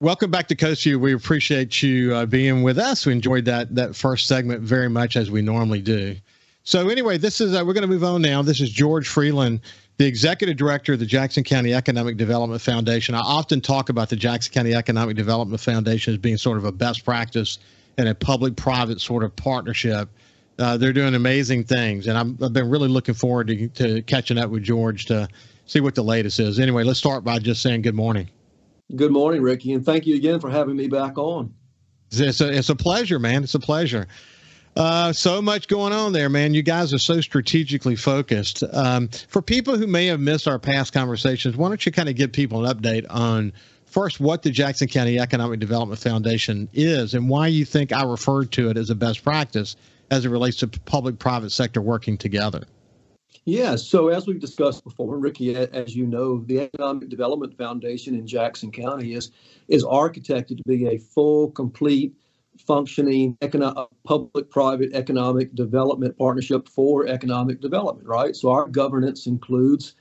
Welcome back to Coast Vue. We appreciate you being with us. We enjoyed that first segment very much, as we normally do. So anyway, this is we're going to move on now. This is George Freeland, the Executive Director of the Jackson County Economic Development Foundation. I often talk about the Jackson County Economic Development Foundation as being sort of a best practice and a public-private sort of partnership. They're doing amazing things, and I've been really looking forward to catching up with George to see what the latest is. Anyway, let's start by just saying good morning. Good morning, Ricky, and thank you again for having me back on. It's a pleasure, man. It's a pleasure. So much going on there, man. You guys are so strategically focused. For people who may have missed our past conversations, why don't you kind of give people an update on, first, what the Jackson County Economic Development Foundation is and why you think I referred to it as a best practice as it relates to public-private sector working together? Yeah, so as we've discussed before, Ricky, as you know, the Economic Development Foundation in Jackson County is architected to be a full, complete, functioning public-private economic development partnership for economic development, right? So our governance includes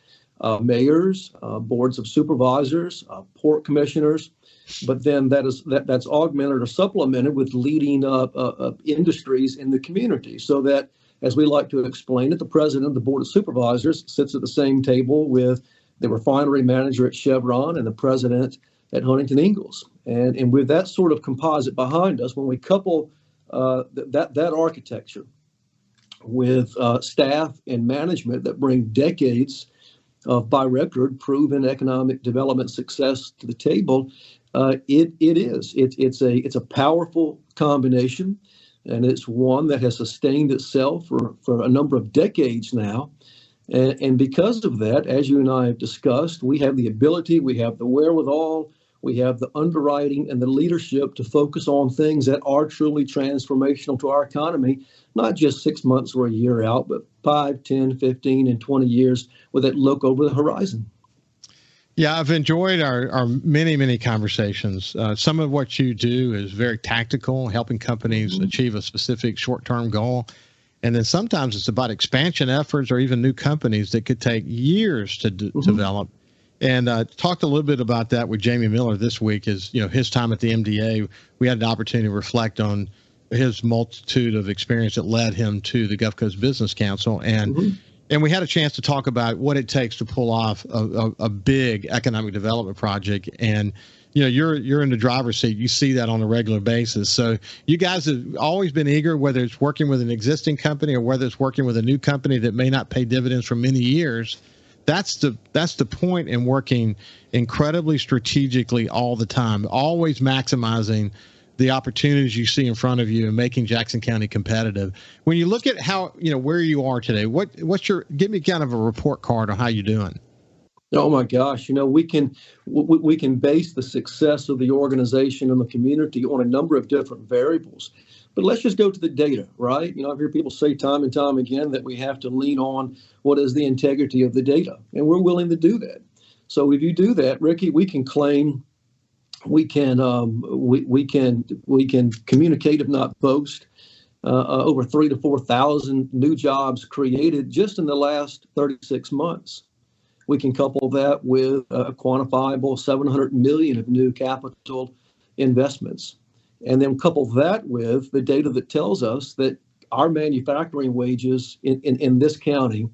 mayors, boards of supervisors, port commissioners, but then that's augmented or supplemented with leading industries in the community, so that, as we like to explain it, the president of the Board of Supervisors sits at the same table with the refinery manager at Chevron and the president at Huntington Ingalls. And with that sort of composite behind us, when we couple that architecture with staff and management that bring decades of, by record, proven economic development success to the table, it's a powerful combination. And it's one that has sustained itself for a number of decades now. And because of that, as you and I have discussed, we have the ability, we have the wherewithal, we have the underwriting and the leadership to focus on things that are truly transformational to our economy, not just 6 months or a year out, but 5, 10, 15, and 20 years with that look over the horizon. Yeah, I've enjoyed our many, many conversations. Some of what you do is very tactical, helping companies achieve a specific short-term goal. And then sometimes it's about expansion efforts or even new companies that could take years to develop. And talked a little bit about that with Jamie Miller this week. His time at the MDA, we had an opportunity to reflect on his multitude of experience that led him to the Gulf Coast Business Council. And we had a chance to talk about what it takes to pull off a big economic development project. And, you're in the driver's seat. You see that on a regular basis. So you guys have always been eager, whether it's working with an existing company or whether it's working with a new company that may not pay dividends for many years. That's the point in working incredibly strategically all the time, always maximizing the opportunities you see in front of you and making Jackson County competitive. When you look at how, where you are today, give me kind of a report card on how you're doing. Oh my gosh, we can base the success of the organization and the community on a number of different variables. But let's just go to the data, right? I hear people say time and time again that we have to lean on what is the integrity of the data, and we're willing to do that. So if you do that, Ricky, we can claim, we can communicate, if not boast, over 3,000 to 4,000 new jobs created just in the last 36 months. We can couple that with a quantifiable $700 million of new capital investments, and then couple that with the data that tells us that our manufacturing wages in this county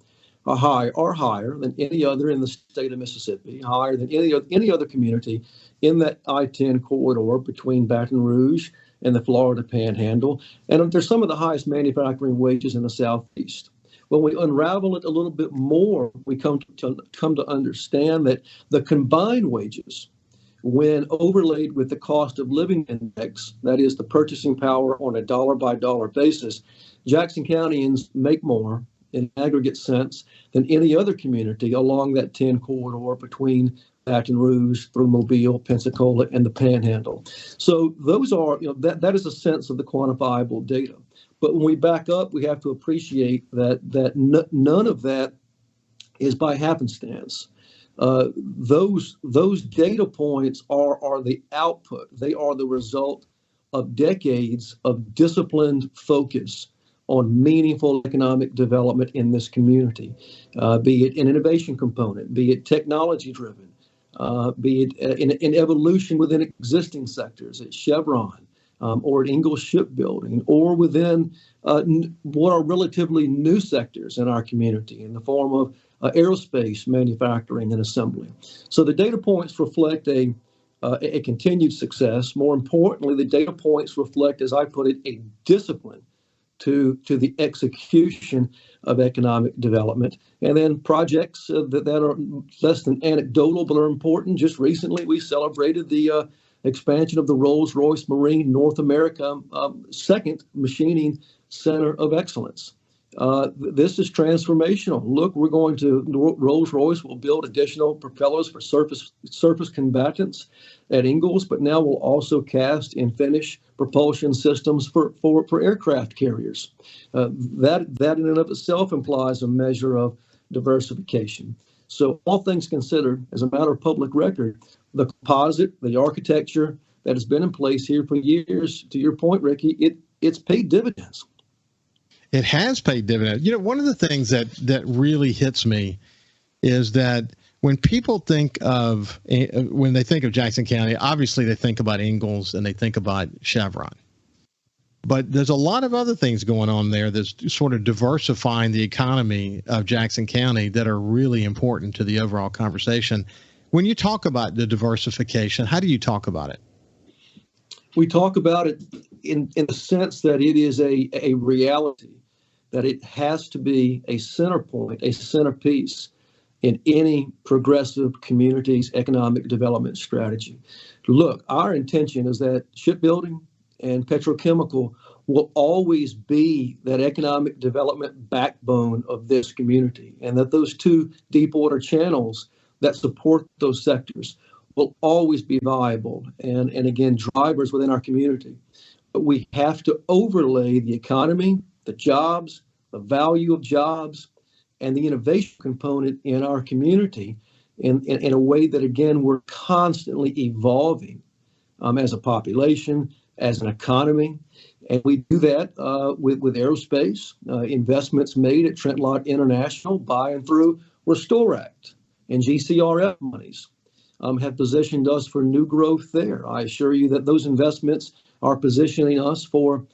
are higher than any other in the state of Mississippi, higher than any other community in that I-10 corridor between Baton Rouge and the Florida Panhandle. And there's some of the highest manufacturing wages in the Southeast. When we unravel it a little bit more, we come to understand that the combined wages, when overlaid with the cost of living index, that is the purchasing power on a dollar-by-dollar basis, Jackson Countyans make more in aggregate sense than any other community along that 10 corridor between Baton Rouge through Mobile, Pensacola, and the Panhandle. So those are, that is a sense of the quantifiable data. But when we back up, we have to appreciate that none of that is by happenstance. Those data points are the output. They are the result of decades of disciplined focus on meaningful economic development in this community, be it an innovation component, be it technology driven, be it in evolution within existing sectors at Chevron, or at Ingalls Shipbuilding, or within what are relatively new sectors in our community in the form of aerospace manufacturing and assembly. So the data points reflect a continued success. More importantly, the data points reflect, as I put it, a discipline to the execution of economic development. And then projects that are less than anecdotal but are important. Just recently, we celebrated the expansion of the Rolls-Royce Marine North America second machining center of excellence. This is transformational. Look, Rolls-Royce will build additional propellers for surface combatants at Ingalls, but now will also cast and finish propulsion systems for aircraft carriers. That in and of itself implies a measure of diversification. So all things considered, as a matter of public record, the composite, the architecture that has been in place here for years, to your point, Ricky, it's paid dividends. It has paid dividends. You know, one of the things that really hits me is that when people think of Jackson County, obviously they think about Ingalls and they think about Chevron. But there's a lot of other things going on there that's sort of diversifying the economy of Jackson County that are really important to the overall conversation. When you talk about the diversification, how do you talk about it? We talk about it in the sense that it is a reality, that it has to be a center point, a centerpiece in any progressive community's economic development strategy. Look, our intention is that shipbuilding and petrochemical will always be that economic development backbone of this community, and that those two deep water channels that support those sectors will always be viable and again, drivers within our community. But we have to overlay the economy, the jobs, the value of jobs, and the innovation component in our community in a way that, again, we're constantly evolving as a population, as an economy. And we do that with aerospace, investments made at Trent Lott International by and through Restore Act and GCRF monies have positioned us for new growth there. I assure you that those investments are positioning us for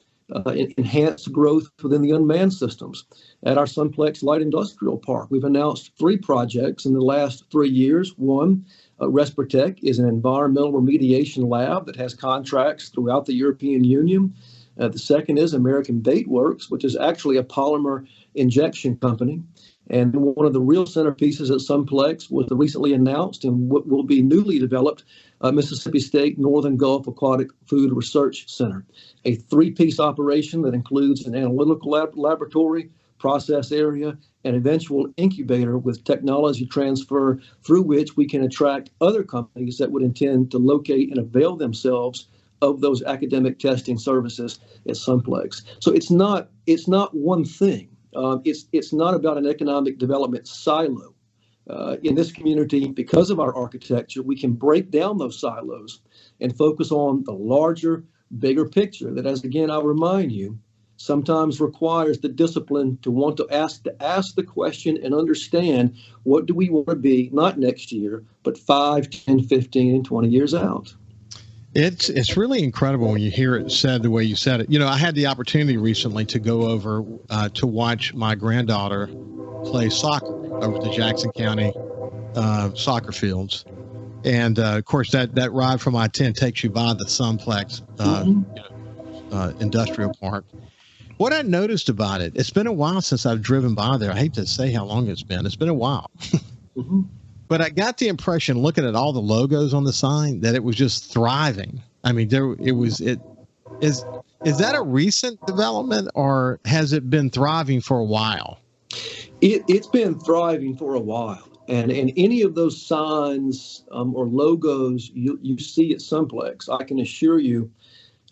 enhanced growth within the unmanned systems. At our Sunplex Light Industrial Park, we've announced 3 projects in the last 3 years. One, Respirtech is an environmental remediation lab that has contracts throughout the European Union. The second is American Bait Works, which is actually a polymer injection company. And one of the real centerpieces at Sunplex was the recently announced and what will be newly developed Mississippi State Northern Gulf Aquatic Food Research Center, a 3-piece operation that includes an analytical laboratory, process area, and eventual incubator with technology transfer through which we can attract other companies that would intend to locate and avail themselves of those academic testing services at Sunplex. So it's not one thing. It's not about an economic development silo. In this community, because of our architecture, we can break down those silos and focus on the larger, bigger picture that, as again, I'll remind you, sometimes requires the discipline to want to ask the question and understand, what do we want to be, not next year, but 5, 10, 15, and 20 years out. It's really incredible when you hear it said the way you said it. You know, I had the opportunity recently to go over to watch my granddaughter play soccer over the Jackson County soccer fields. And, of course, that ride from I-10 takes you by the Sunplex Industrial Park. What I noticed about it, it's been a while since I've driven by there. I hate to say how long it's been. It's been a while. But I got the impression, looking at all the logos on the sign, that it was just thriving. I mean, is that a recent development, or has it been thriving for a while? It's been thriving for a while. And any of those signs or logos you see at Sunplex, I can assure you,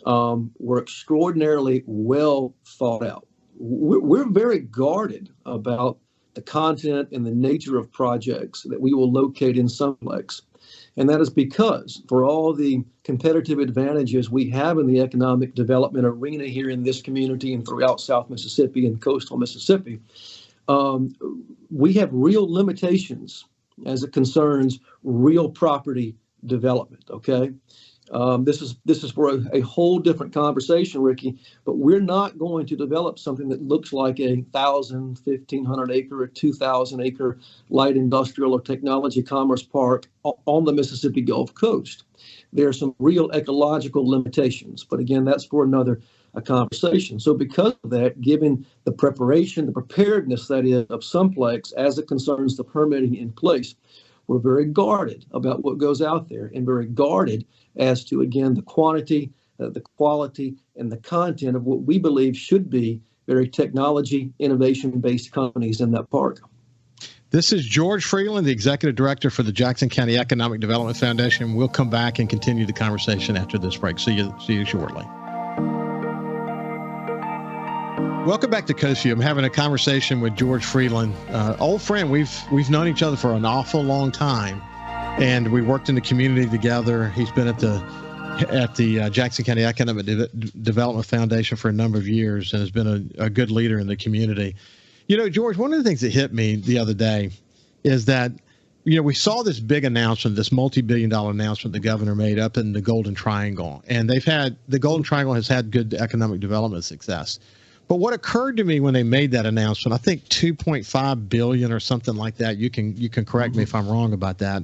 were extraordinarily well thought out. We're very guarded about the content and the nature of projects that we will locate in Sunplex. And that is because, for all the competitive advantages we have in the economic development arena here in this community and throughout South Mississippi and coastal Mississippi, we have real limitations as it concerns real property development. Okay. This is for a whole different conversation, Ricky, but we're not going to develop something that looks like a 1,000, 1,500 acre or 2,000 acre light industrial or technology commerce park on the Mississippi Gulf Coast. There are some real ecological limitations, but again, that's for another conversation. So because of that, given the preparation, the preparedness that is of Sunplex as it concerns the permitting in place, we're very guarded about what goes out there and very guarded as to, again, the quantity, the quality, and the content of what we believe should be very technology, innovation-based companies in that park. This is George Freeland, the Executive Director for the Jackson County Economic Development Foundation. We'll come back and continue the conversation after this break. See you shortly. Welcome back to Coast Vue. I'm having a conversation with George Freeland, old friend. We've known each other for an awful long time, and we worked in the community together. He's been at the Jackson County Economic Development Foundation for a number of years and has been a good leader in the community. You know, George, one of the things that hit me the other day is that, you know, we saw this big announcement, this multi-billion-dollar announcement the governor made up in the Golden Triangle, and the Golden Triangle has had good economic development success. But what occurred to me when they made that announcement, I think $2.5 billion or something like that. You can correct me if I'm wrong about that.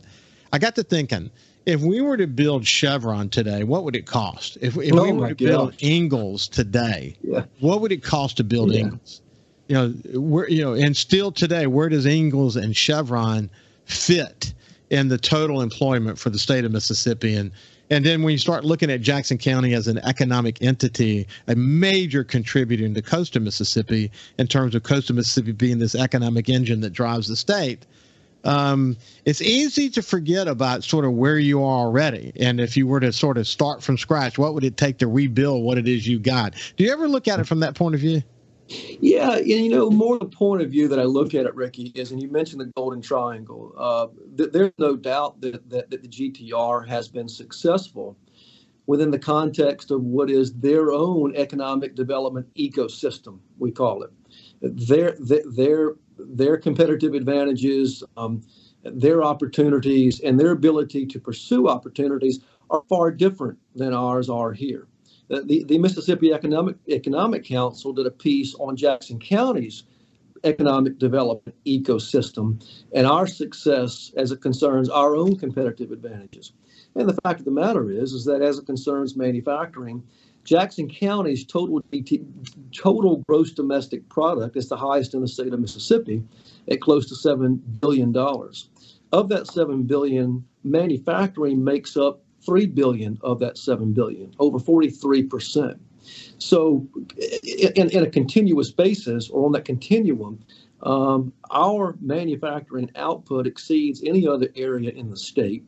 I got to thinking, if we were to build Chevron today, what would it cost? If we were to build Ingalls today, what would it cost to build Ingalls? And still today, where does Ingalls and Chevron fit in the total employment for the state of Mississippi? And then when you start looking at Jackson County as an economic entity, a major contributor in the coast of Mississippi, in terms of coast of Mississippi being this economic engine that drives the state, it's easy to forget about sort of where you are already. And if you were to sort of start from scratch, what would it take to rebuild what it is you got? Do you ever look at it from that point of view? Yeah, and more the point of view that I look at it, Ricky, is, and you mentioned the Golden Triangle, there's no doubt that the GTR has been successful within the context of what is their own economic development ecosystem, we call it. Their competitive advantages, their opportunities, and their ability to pursue opportunities are far different than ours are here. The Mississippi Economic Council did a piece on Jackson County's economic development ecosystem and our success as it concerns our own competitive advantages. And the fact of the matter is that as it concerns manufacturing, Jackson County's total gross domestic product is the highest in the state of Mississippi at close to $7 billion. Of that $7 billion, manufacturing makes up $3 billion of that $7 billion, over 43%. So in a continuous basis, or on that continuum, our manufacturing output exceeds any other area in the state.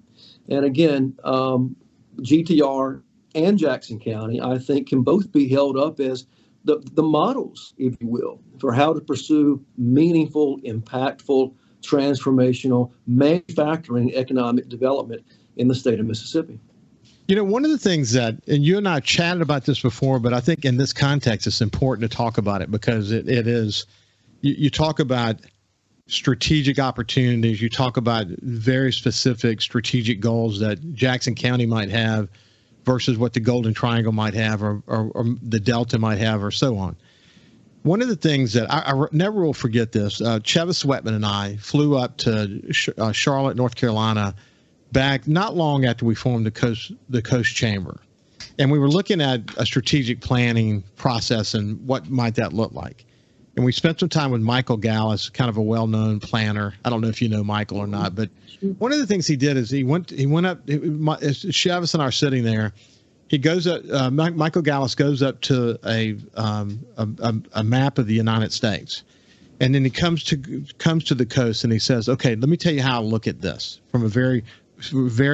And again, GTR and Jackson County, I think, can both be held up as the models, if you will, for how to pursue meaningful, impactful, transformational manufacturing economic development in the state of Mississippi. You know, one of the things that, and you and I chatted about this before, but I think in this context, it's important to talk about it because it is, you talk about strategic opportunities. You talk about very specific strategic goals that Jackson County might have versus what the Golden Triangle might have or the Delta might have or so on. One of the things that I never will forget this, Chevis Sweatman and I flew up to Charlotte, North Carolina, back not long after we formed the Coast Chamber. And we were looking at a strategic planning process and what might that look like. And we spent some time with Michael Gallus, kind of a well-known planner. I don't know if you know Michael or not, but one of the things he did is he went up, Chevis and I are sitting there. He goes up, Michael Gallus goes up to a map of the United States. And then he comes to the coast and he says, okay, let me tell you how I look at this from a very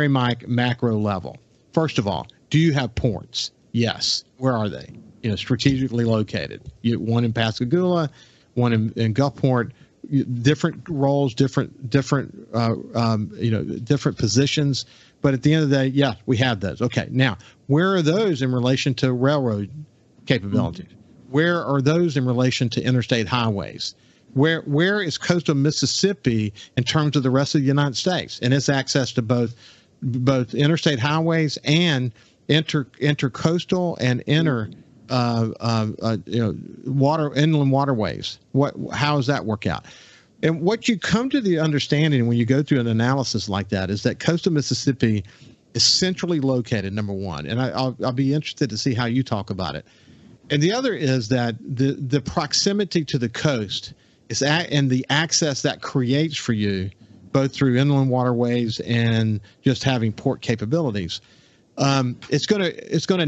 macro level. First of all, do you have ports? Yes. Where are they? Strategically located. One in Pascagoula, one in Gulfport. Different roles, different positions. But at the end of the day, yeah, we have those. Okay. Now, where are those in relation to railroad capabilities? Where are those in relation to interstate highways? where is coastal Mississippi in terms of the rest of the United States and its access to both interstate highways and intercoastal and inland waterways? How does that work out? And what you come to the understanding when you go through an analysis like that is that coastal Mississippi is centrally located, number one, and I'll be interested to see how you talk about it. And the other is that the proximity to the coast and the access that creates for you, both through inland waterways and just having port capabilities, it's going to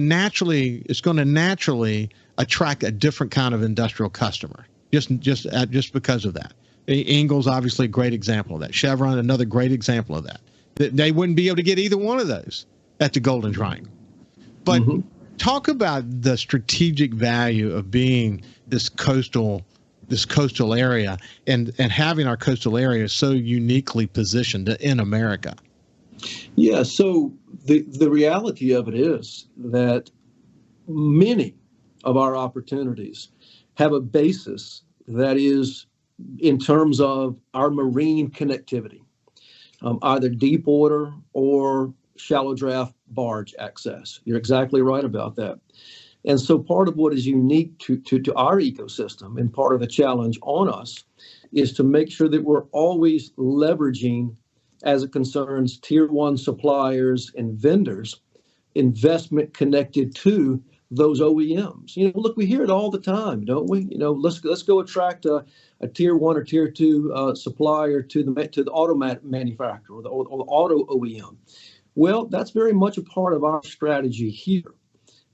naturally attract a different kind of industrial customer just because of that. Ingalls, obviously, a great example of that. Chevron, another great example of that. They wouldn't be able to get either one of those at the Golden Triangle. But talk about the strategic value of being this coastal area and having our coastal area so uniquely positioned in America. Yeah, so the reality of it is that many of our opportunities have a basis that is in terms of our marine connectivity, either deep water or shallow draft barge access. You're exactly right about that. And so part of what is unique to our ecosystem and part of the challenge on us is to make sure that we're always leveraging, as it concerns tier one suppliers and vendors, investment connected to those OEMs. Look, we hear it all the time, don't we? Let's go attract a tier one or tier two supplier to the auto manufacturer or the auto OEM. Well, that's very much a part of our strategy here.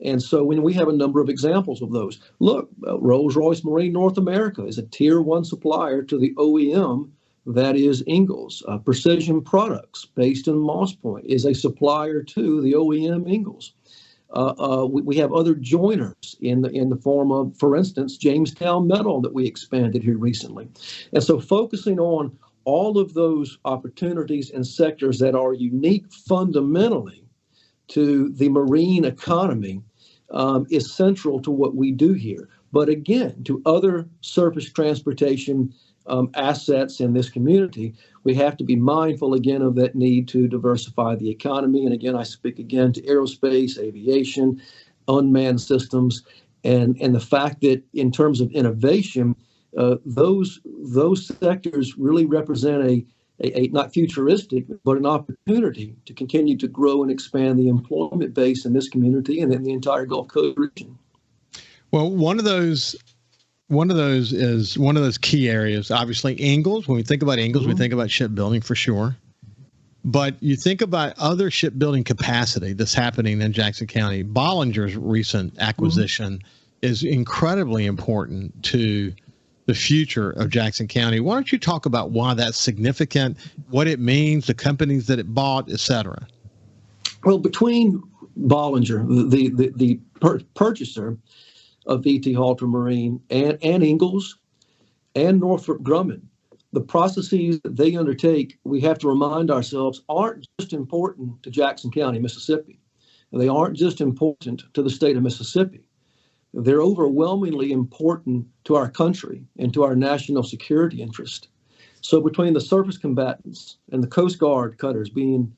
And so when we have a number of examples of those, look, Rolls-Royce Marine North America is a tier one supplier to the OEM that is Ingalls. Precision Products, based in Moss Point, is a supplier to the OEM Ingalls. We have other joiners in the form of, for instance, Jamestown Metal that we expanded here recently. And so focusing on all of those opportunities and sectors that are unique fundamentally to the marine economy is central to what we do here. But again, to other surface transportation assets in this community, we have to be mindful again of that need to diversify the economy. And again, I speak again to aerospace, aviation, unmanned systems, and the fact that in terms of innovation, those sectors really represent a not futuristic, but an opportunity to continue to grow and expand the employment base in this community and in the entire Gulf Coast region. Well, one of those is one of those key areas. Obviously, Ingalls. When we think about Ingalls, we think about shipbuilding for sure. But you think about other shipbuilding capacity that's happening in Jackson County. Bollinger's recent acquisition is incredibly important to the future of Jackson County. Why don't you talk about why that's significant, what it means, the companies that it bought, et cetera? Well, between Bollinger, the purchaser of VT Halter Marine, and Ingalls and Northrop Grumman, the processes that they undertake, we have to remind ourselves, aren't just important to Jackson County, Mississippi. They aren't just important to the state of Mississippi. They're overwhelmingly important to our country and to our national security interest. So between the surface combatants and the Coast Guard cutters being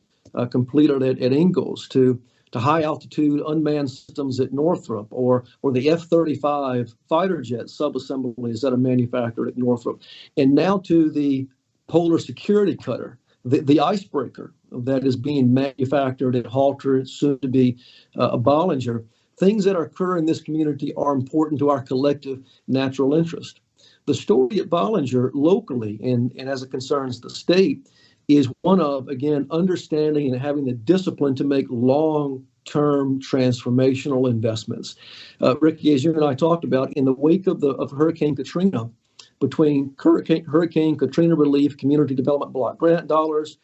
completed at Ingalls to high altitude unmanned systems at Northrop or the F-35 fighter jet subassemblies that are manufactured at Northrop, and now to the polar security cutter, the icebreaker that is being manufactured at Halter, soon to be Bollinger. Things that occur in this community are important to our collective natural interest. The story at Bollinger locally and as it concerns the state is one of, again, understanding and having the discipline to make long-term transformational investments. Ricky, as you and I talked about, in the wake of Hurricane Katrina, between Hurricane Katrina relief, community development block grant dollars,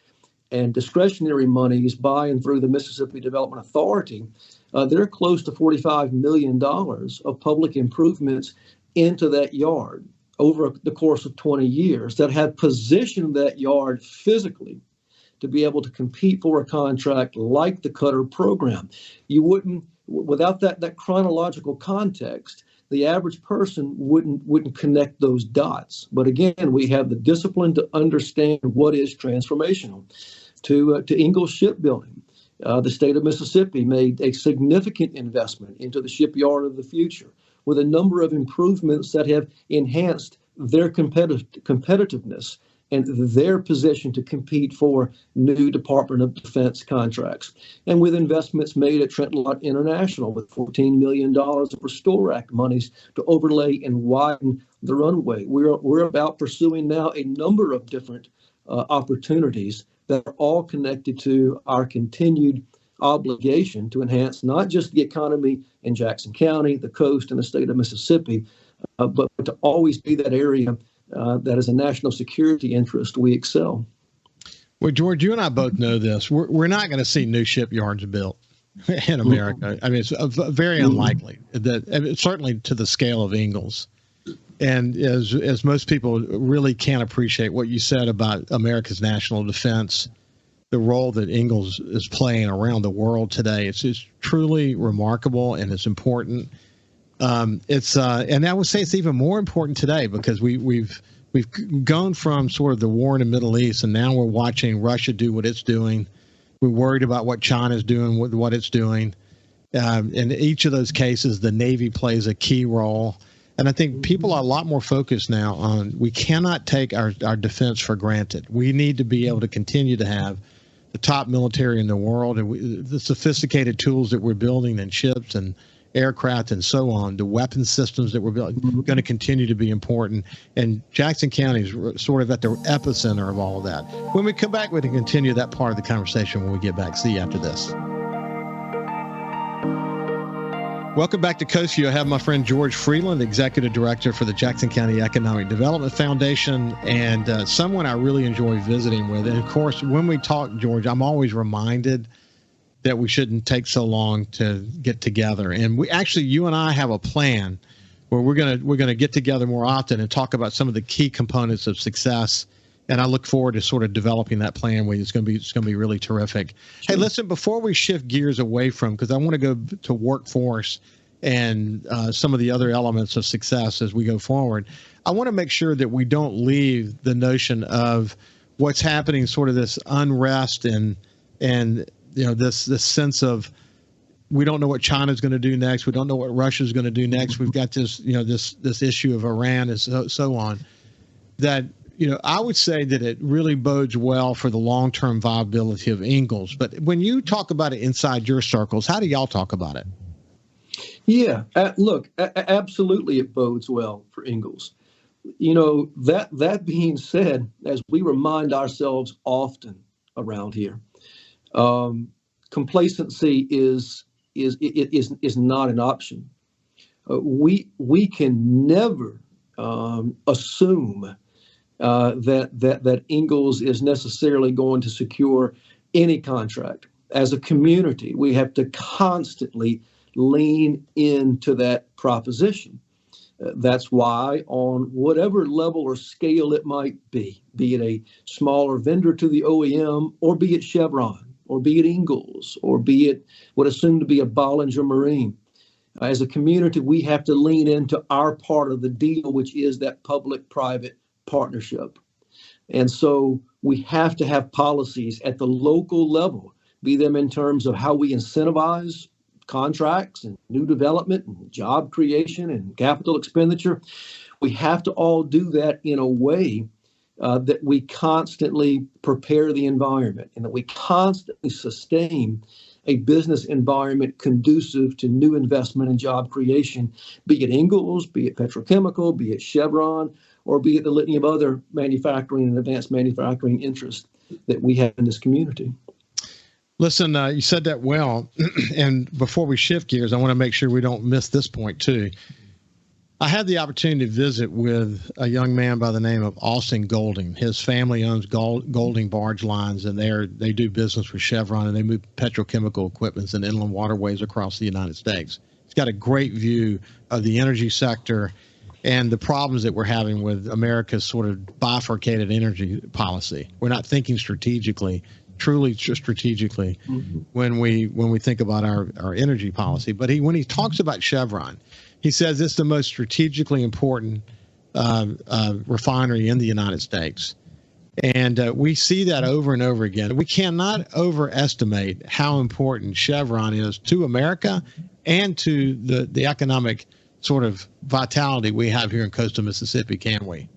and discretionary monies by and through the Mississippi Development Authority, there are close to $45 million of public improvements into that yard over the course of 20 years that have positioned that yard physically to be able to compete for a contract like the Cutter program. You wouldn't, without that chronological context, the average person wouldn't connect those dots. But again, we have the discipline to understand what is transformational. To Ingalls Shipbuilding, the state of Mississippi made a significant investment into the shipyard of the future with a number of improvements that have enhanced their competitiveness and their position to compete for new Department of Defense contracts. And with investments made at Trent Lott International with $14 million of Restore Act monies to overlay and widen the runway. We're about pursuing now a number of different opportunities that are all connected to our continued obligation to enhance not just the economy in Jackson County, the coast, and the state of Mississippi, but to always be that area that is a national security interest we excel. Well, George, you and I both know this. We're not going to see new shipyards built in America. I mean, it's very unlikely that, certainly to the scale of Ingalls. And as most people really can't appreciate what you said about America's national defense, the role that Ingalls is playing around the world today, it's truly remarkable and it's important. And I would say it's even more important today because we've gone from sort of the war in the Middle East, and now we're watching Russia do what it's doing. We're worried about what China's doing with what it's doing. In each of those cases, the Navy plays a key role. And I think people are a lot more focused now on we cannot take our defense for granted. We need to be able to continue to have the top military in the world and the sophisticated tools that we're building in ships and aircraft and so on, the weapon systems that we're building, going to continue to be important. And Jackson County is sort of at the epicenter of all of that. When we come back, we can continue that part of the conversation when we get back. See you after this. Welcome back to Coast Vue. I have my friend George Freeland, Executive Director for the Jackson County Economic Development Foundation, and someone I really enjoy visiting with. And of course, when we talk, George, I'm always reminded that we shouldn't take so long to get together. And you and I have a plan where we're gonna get together more often and talk about some of the key components of success. And I look forward to sort of developing that plan with you. It's going to be really terrific. Sure. Hey, listen, before we shift gears away from, because I want to go to workforce and some of the other elements of success as we go forward, I want to make sure that we don't leave the notion of what's happening, sort of this unrest and this sense of we don't know what China's going to do next. We don't know what Russia's going to do next. We've got this, this issue of Iran and so on. That, I would say that it really bodes well for the long-term viability of Ingalls. But when you talk about it inside your circles, how do y'all talk about it? Yeah, look, absolutely it bodes well for Ingalls. That being said, as we remind ourselves often around here, complacency is not an option. We can never assume that Ingalls is necessarily going to secure any contract. As a community, we have to constantly lean into that proposition. That's why on whatever level or scale it might be it a smaller vendor to the OEM, or be it Chevron, or be it Ingalls, or be it what is soon to be a Bollinger Marine, as a community, we have to lean into our part of the deal, which is that public-private partnership. And so we have to have policies at the local level, be them in terms of how we incentivize contracts and new development and job creation and capital expenditure. We have to all do that in a way that we constantly prepare the environment and that we constantly sustain a business environment conducive to new investment and job creation, be it Ingalls, be it petrochemical, be it Chevron, or be it the litany of other manufacturing and advanced manufacturing interests that we have in this community. Listen, you said that well. And before we shift gears, I want to make sure we don't miss this point too. I had the opportunity to visit with a young man by the name of Austin Golding. His family owns Golding Barge Lines, and they do business with Chevron, and they move petrochemical equipments and inland waterways across the United States. He's got a great view of the energy sector and the problems that we're having with America's sort of bifurcated energy policy. We're not thinking strategically, truly strategically, when we think about our energy policy. But when he talks about Chevron, He says it's the most strategically important refinery in the United States. And we see that over and over again. We cannot overestimate how important Chevron is to America and to the economic sort of vitality we have here in coastal Mississippi, can we?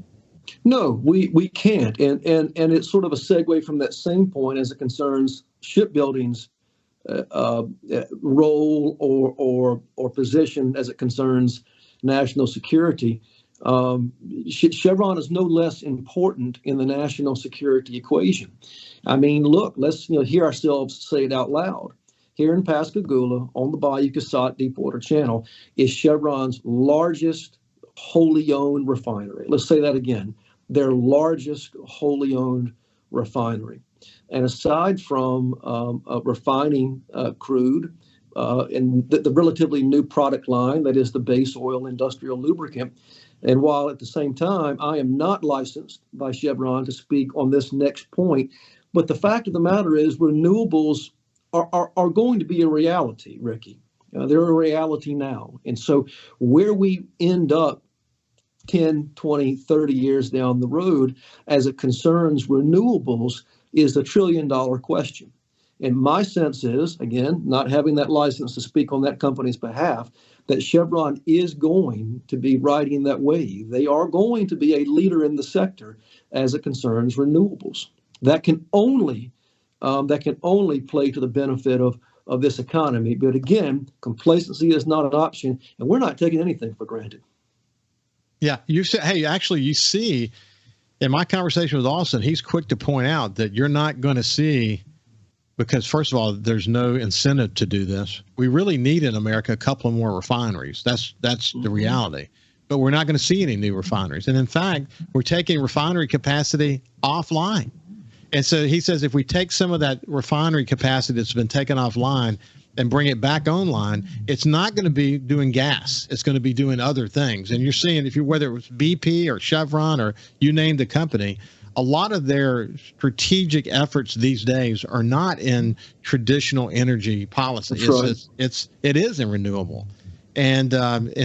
No, we can't. And it's sort of a segue from that same point as it concerns shipbuilding's role or position as it concerns national security. Chevron is no less important in the national security equation. I mean, look, let's hear ourselves say it out loud. Here in Pascagoula, on the Bayou Casat Deepwater Channel, is Chevron's largest wholly owned refinery. Let's say that again. Their largest wholly owned refinery. And aside from refining crude and the relatively new product line, that is the base oil industrial lubricant, and while at the same time, I am not licensed by Chevron to speak on this next point, but the fact of the matter is renewables are going to be a reality, Ricky. They're a reality now. And so where we end up 10, 20, 30 years down the road as it concerns renewables is a $1 trillion question. And my sense is, again, not having that license to speak on that company's behalf, that Chevron is going to be riding that wave. They are going to be a leader in the sector as it concerns renewables. That can only play to the benefit of this economy. But again, complacency is not an option, and we're not taking anything for granted. Yeah, you said, hey, actually, you see, in my conversation with Austin, he's quick to point out that you're not going to see, because first of all, there's no incentive to do this. We really need in America a couple of more refineries. That's the reality. But we're not going to see any new refineries. And in fact, we're taking refinery capacity offline. And so he says if we take some of that refinery capacity that's been taken offline and bring it back online, it's not going to be doing gas. It's going to be doing other things. And you're seeing, whether it was BP or Chevron or you name the company, a lot of their strategic efforts these days are not in traditional energy policy. It is in renewable. And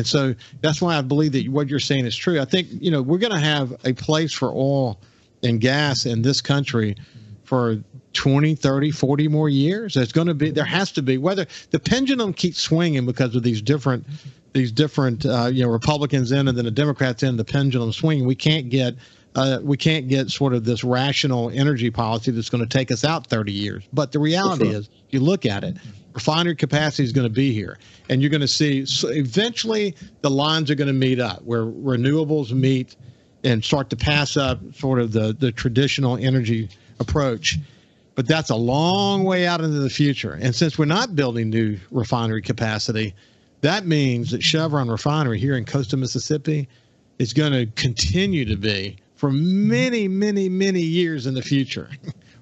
so that's why I believe that what you're saying is true. I think, we're going to have a place for oil and gas in this country for 20, 30, 40 more years. There has to be, whether the pendulum keeps swinging because of these different Republicans in and then the Democrats in, the pendulum swinging. We can't get sort of this rational energy policy that's going to take us out 30 years. But the reality is, if you look at it, refinery capacity is going to be here, and you're going to see eventually the lines are going to meet up where renewables meet and start to pass up sort of the traditional energy approach. But that's a long way out into the future. And since we're not building new refinery capacity, that means that Chevron Refinery here in coastal Mississippi is going to continue to be, for many, many, many years in the future,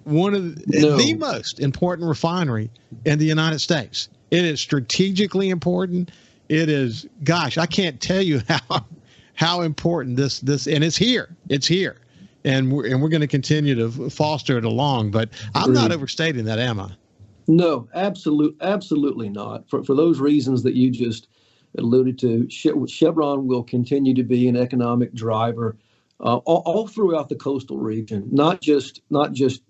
one of the most important refinery in the United States. It is strategically important. It is, gosh, I can't tell you how important this and it's here. It's here. And we're going to continue to foster it along. But I'm not overstating that, am I? No, absolutely not. For those reasons that you just alluded to, Chevron will continue to be an economic driver all throughout the coastal region, not just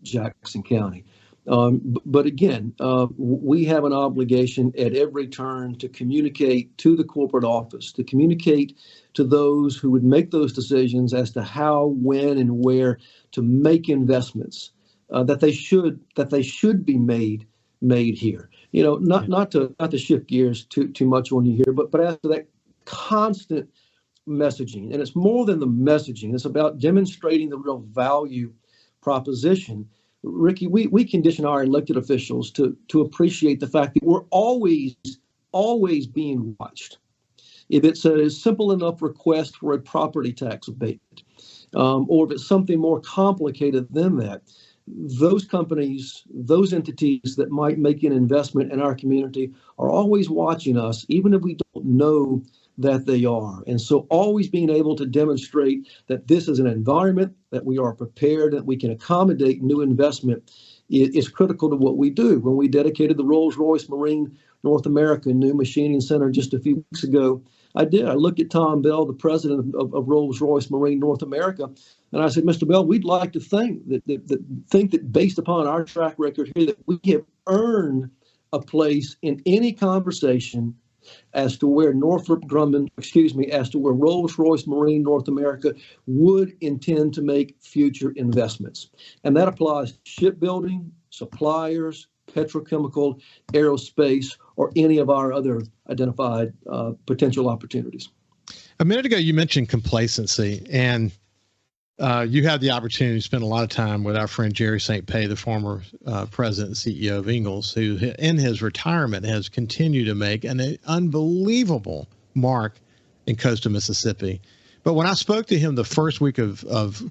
Jackson County. But again, we have an obligation at every turn to communicate to the corporate office, to communicate to those who would make those decisions as to how, when, and where to make investments that they should be made here. Not to shift gears too much on you here, but as to that constant messaging, and it's more than the messaging. It's about demonstrating the real value proposition. Ricky, we condition our elected officials to appreciate the fact that we're always being watched. If it's a simple enough request for a property tax abatement, or if it's something more complicated than that, those companies, those entities that might make an investment in our community are always watching us, even if we don't know that they are. And so always being able to demonstrate that this is an environment that we are prepared, that we can accommodate new investment is critical to what we do. When we dedicated the Rolls-Royce Marine North America new machining center just a few weeks ago, I did. I looked at Tom Bell, the president of Rolls-Royce Marine North America, and I said, Mr. Bell, we'd like to think that based upon our track record here, that we have earned a place in any conversation as to where as to where Rolls-Royce Marine North America would intend to make future investments. And that applies to shipbuilding, suppliers, petrochemical, aerospace, or any of our other identified potential opportunities. A minute ago, you mentioned complacency, and you had the opportunity to spend a lot of time with our friend Jerry St. Pé, the former president and CEO of Ingalls, who in his retirement has continued to make an unbelievable mark in coastal Mississippi. But when I spoke to him the first week of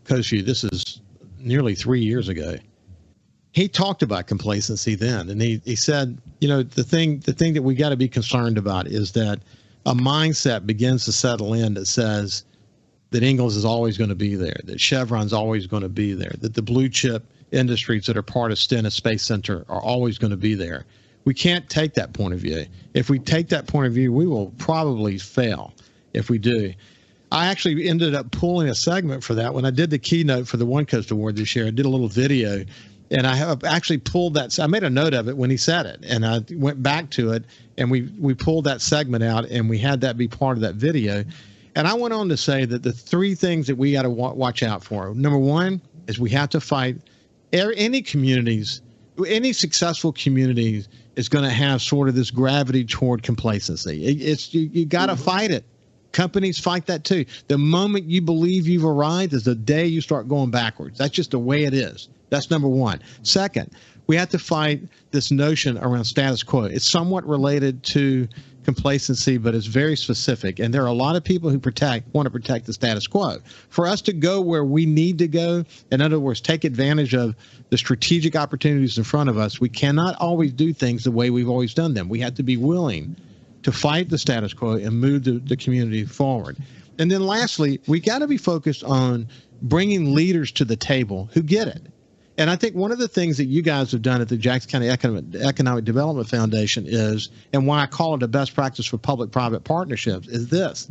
Coast Vue, this is nearly 3 years ago, he talked about complacency then. And he said, the thing that we got to be concerned about is that a mindset begins to settle in that says that Ingalls is always going to be there, that Chevron's always going to be there, that the blue chip industries that are part of Stennis Space Center are always going to be there. We can't take that point of view. If we take that point of view, we will probably fail if we do. I actually ended up pulling a segment for that. When I did the keynote for the One Coast Award this year, I did a little video, and I have actually pulled that. I made a note of it when he said it, and I went back to it, and we pulled that segment out, and we had that be part of that video. And I went on to say that the three things that we got to watch out for. Number one is we have to fight any successful community is going to have sort of this gravity toward complacency. You got to fight it. Companies fight that too. The moment you believe you've arrived is the day you start going backwards. That's just the way it is. That's number one. Second, we have to fight this notion around status quo. It's somewhat related to complacency, but it's very specific. And there are a lot of people who want to protect the status quo. For us to go where we need to go, in other words, take advantage of the strategic opportunities in front of us, we cannot always do things the way we've always done them. We have to be willing to fight the status quo and move the community forward. And then lastly, we got to be focused on bringing leaders to the table who get it. And I think one of the things that you guys have done at the Jackson County Economic Development Foundation is, and why I call it a best practice for public-private partnerships, is this,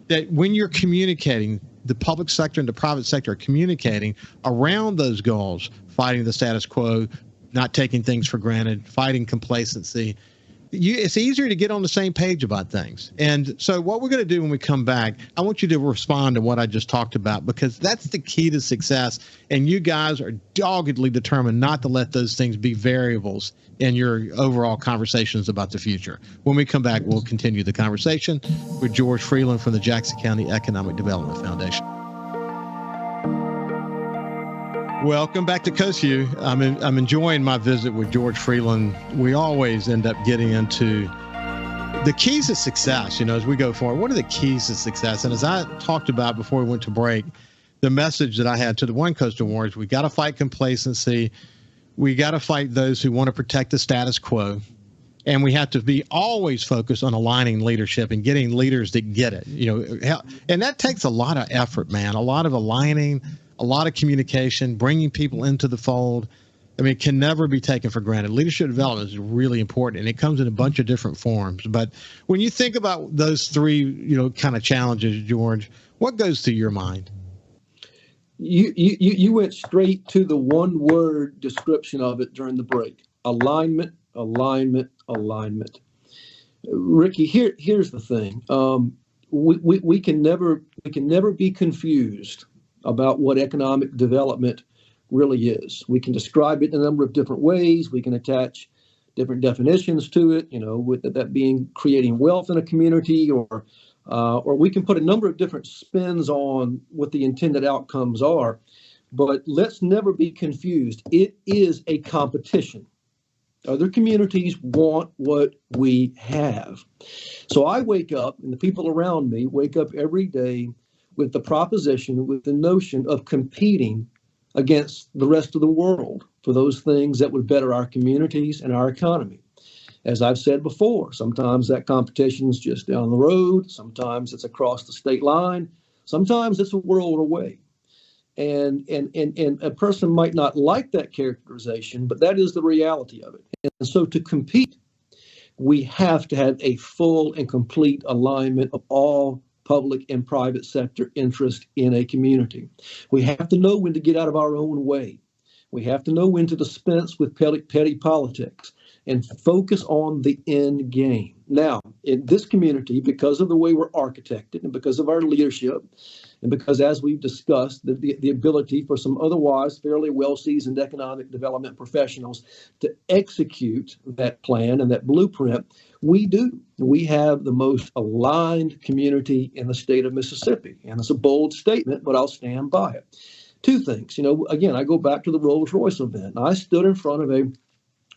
that when you're communicating, the public sector and the private sector are communicating around those goals, fighting the status quo, not taking things for granted, fighting complacency. It's easier to get on the same page about things. And so what we're going to do when we come back, I want you to respond to what I just talked about, because that's the key to success. And you guys are doggedly determined not to let those things be variables in your overall conversations about the future. When we come back, we'll continue the conversation with George Freeland from the Jackson County Economic Development Foundation. Welcome back to Coast Vue. I'm enjoying my visit with George Freeland. We always end up getting into the keys to success, as we go forward. What are the keys to success? And as I talked about before we went to break, the message that I had to the One Coast Awards, we got to fight complacency. We got to fight those who want to protect the status quo. And we have to be always focused on aligning leadership and getting leaders that get it. And that takes a lot of effort, man, a lot of aligning, a lot of communication, bringing people into the fold. I mean, it can never be taken for granted. Leadership development is really important, and it comes in a bunch of different forms. But when you think about those three, kind of challenges, George, what goes through your mind? You went straight to the one-word description of it during the break: alignment, alignment, alignment. Ricky, here's the thing: we can never be confused about what economic development really is. We can describe it in a number of different ways. We can attach different definitions to it, with that being creating wealth in a community, or we can put a number of different spins on what the intended outcomes are. But let's never be confused. It is a competition. Other communities want what we have. So I wake up, and the people around me wake up every day with the proposition, with the notion of competing against the rest of the world for those things that would better our communities and our economy. As I've said before, sometimes that competition is just down the road. Sometimes it's across the state line. Sometimes it's a world away. And a person might not like that characterization, but that is the reality of it. And so to compete, we have to have a full and complete alignment of all public and private sector interest in a community. We have to know when to get out of our own way. We have to know when to dispense with petty politics and focus on the end game. Now, in this community, because of the way we're architected and because of our leadership, and because, as we've discussed, the ability for some otherwise fairly well-seasoned economic development professionals to execute that plan and that blueprint, we have the most aligned community in the state of Mississippi. And it's a bold statement, but I'll stand by it. Two things, again, I go back to the Rolls-Royce event. I stood in front of a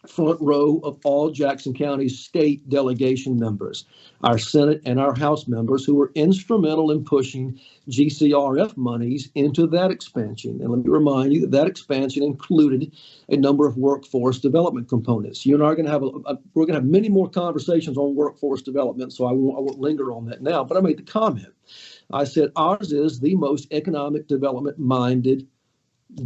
front row of all Jackson County's state delegation members, our Senate and our House members who were instrumental in pushing GCRF monies into that expansion. And let me remind you that expansion included a number of workforce development components. You and I are going to have we're going to have many more conversations on workforce development, so I won't linger on that now. But I made the comment. I said ours is the most economic development minded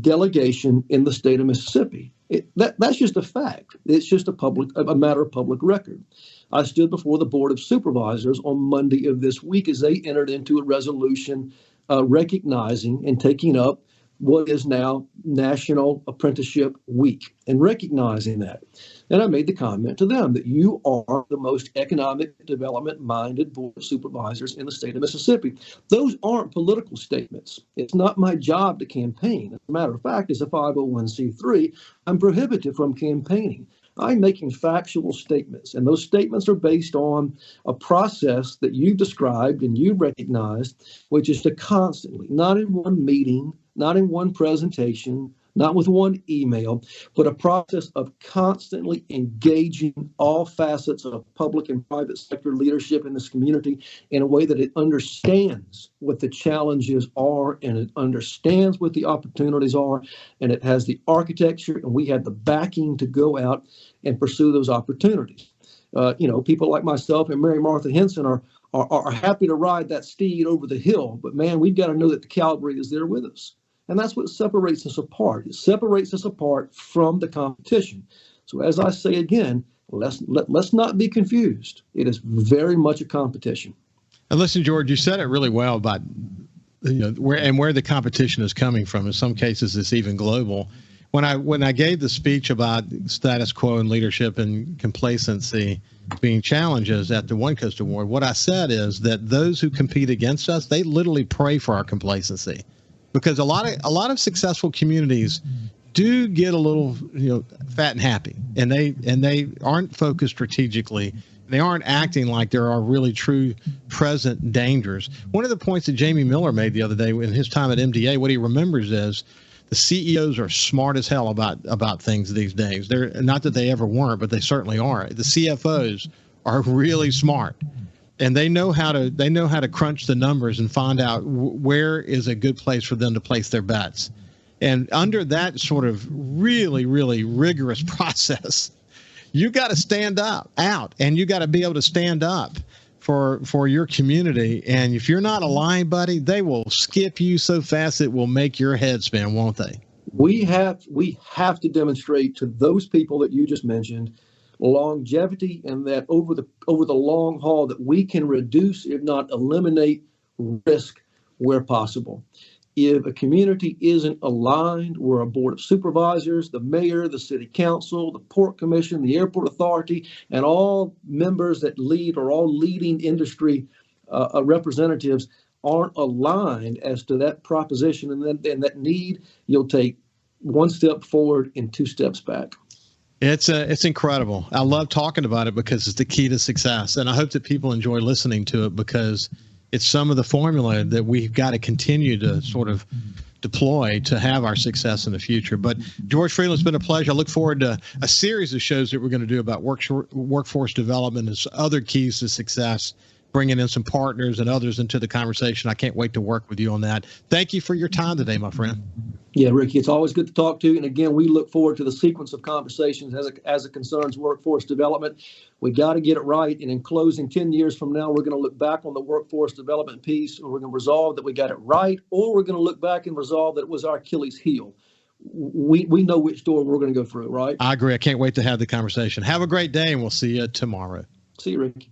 delegation in the state of Mississippi. That's just a fact. It's just a matter of public record. I stood before the Board of Supervisors on Monday of this week as they entered into a resolution recognizing and taking up what is now National Apprenticeship Week and recognizing that. And I made the comment to them that you are the most economic development minded Board of Supervisors in the state of Mississippi. Those aren't political statements. It's not my job to campaign. As a matter of fact, as a 501c3, I'm prohibited from campaigning. I'm making factual statements, and those statements are based on a process that you've described and you've recognized, which is to constantly, not in one meeting, not in one presentation, not with one email, but a process of constantly engaging all facets of public and private sector leadership in this community in a way that it understands what the challenges are and it understands what the opportunities are, and it has the architecture and we have the backing to go out and pursue those opportunities. People like myself and Mary Martha Henson are happy to ride that steed over the hill, but man, we've got to know that the cavalry is there with us. And that's what separates us apart. It separates us apart from the competition. So as I say again, let's not be confused. It is very much a competition. And listen, George, you said it really well about where the competition is coming from. In some cases, it's even global. When I gave the speech about status quo and leadership and complacency being challenges at the One Coast Award, what I said is that those who compete against us, they literally pray for our complacency. Because a lot of successful communities do get a little fat and happy, and they aren't focused strategically. They aren't acting like there are really true present dangers. One of the points that Jamie Miller made the other day in his time at MDA, what he remembers is the CEOs are smart as hell about things these days. They're not that they ever weren't, but they certainly are. The CFOs are really smart. And they know how to crunch the numbers and find out where is a good place for them to place their bets. And under that sort of really, really rigorous process, you got to stand out, and you got to be able to stand up for your community. And if you're not aligned, buddy, they will skip you so fast it will make your head spin, won't they? We have to demonstrate to those people that you just mentioned longevity, and that over the long haul that we can reduce, if not eliminate, risk where possible. If a community isn't aligned, where a board of supervisors, the mayor, the city council, the port commission, the airport authority, and all members that lead or all leading industry representatives aren't aligned as to that proposition and that need, you'll take one step forward and two steps back. It's incredible. I love talking about it because it's the key to success. And I hope that people enjoy listening to it because it's some of the formula that we've got to continue to sort of deploy to have our success in the future. But George Freeland, it's been a pleasure. I look forward to a series of shows that we're going to do about workforce development and other keys to success, bringing in some partners and others into the conversation. I can't wait to work with you on that. Thank you for your time today, my friend. Yeah, Ricky, it's always good to talk to you. And again, we look forward to the sequence of conversations as it concerns workforce development. We got to get it right. And in closing, 10 years from now, we're going to look back on the workforce development piece, and we're going to resolve that we got it right, or we're going to look back and resolve that it was our Achilles heel. we know which door we're going to go through, right? I agree. I can't wait to have the conversation. Have a great day, and we'll see you tomorrow. See you, Ricky.